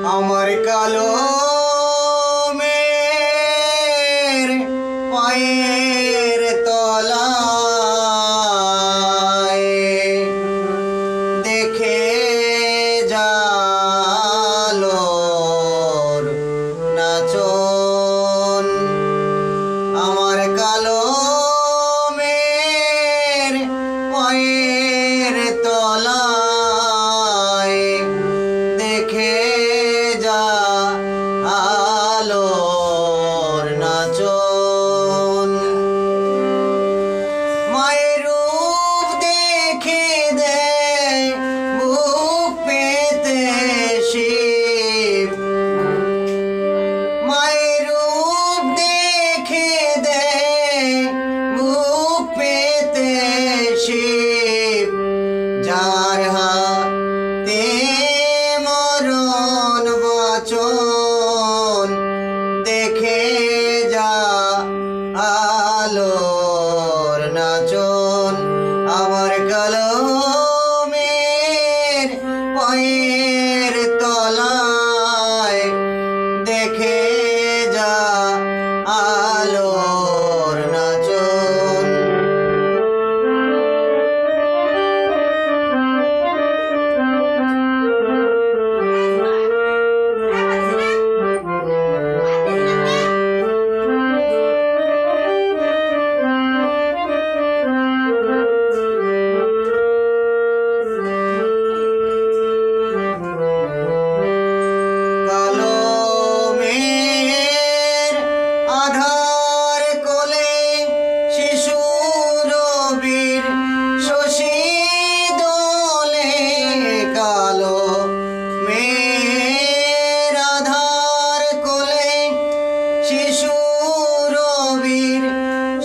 আমার কালো মের পায়ের তলায় দেখে জালোর নাচন। আমার কালো মের পায়ের তলায় দেখে যা আলোর নাচন। মায়ের রূপ দেখে দেয় বুক পেতে শিব। মায়ের রূপ দেখে দেয় বুক পেতে শিব। যার হাতে মরণ বচন দেখে যা আলোর নাচন। আমার কালো মের পায়ের তলায় দেখে যা আলোর নাচন। আধার কোলে শিশু রবির শশী দোলে। কালো মের আধার কোলে শিশু রবির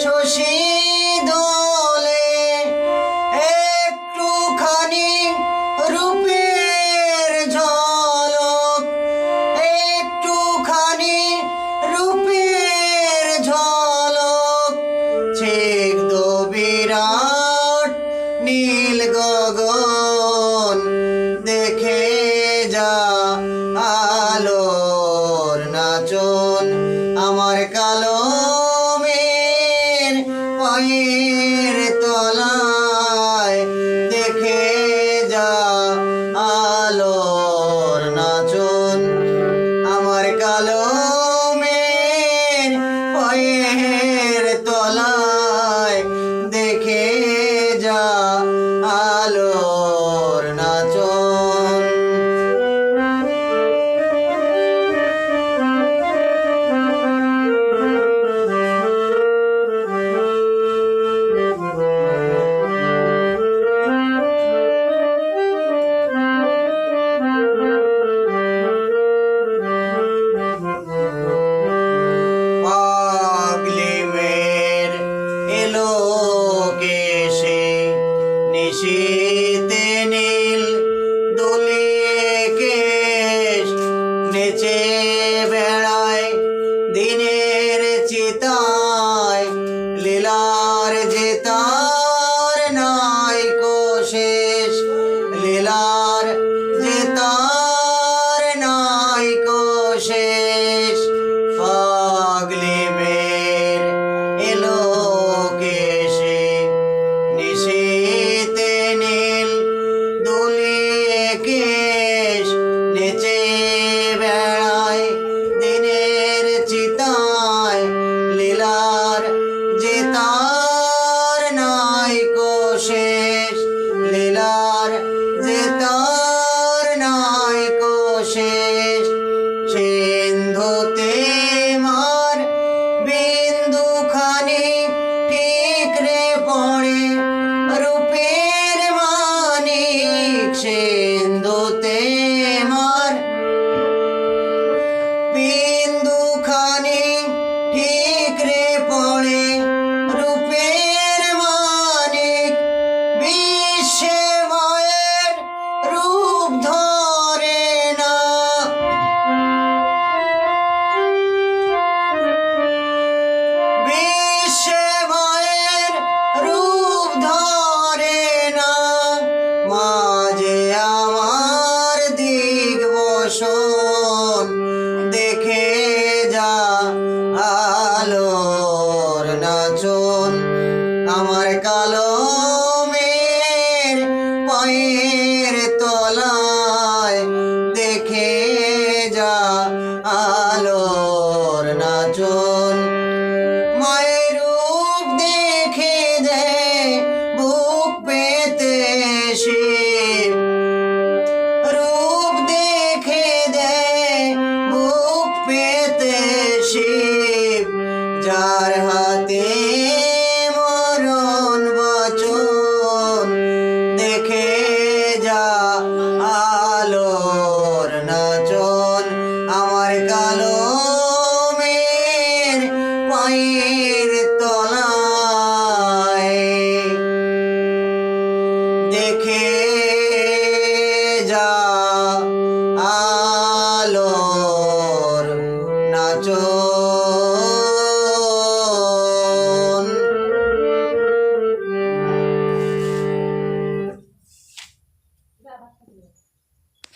শশী দোলে। একটুখানি রূপের ঝলক, একটুখানি রূপের ঝলক। ছেদ বিরাট নীল গগন দেখে যা আলোর নাচন। আমার কালো মের পায়ের তলায় দেখে যা আলোর নাচন। আমার কালো মের পায়ের তলায় দেখে যা আলোর নাচন। আলোর নাচন আমার কালো মেয়ের পায়ের তলায় দেখে যা আলোর নাচন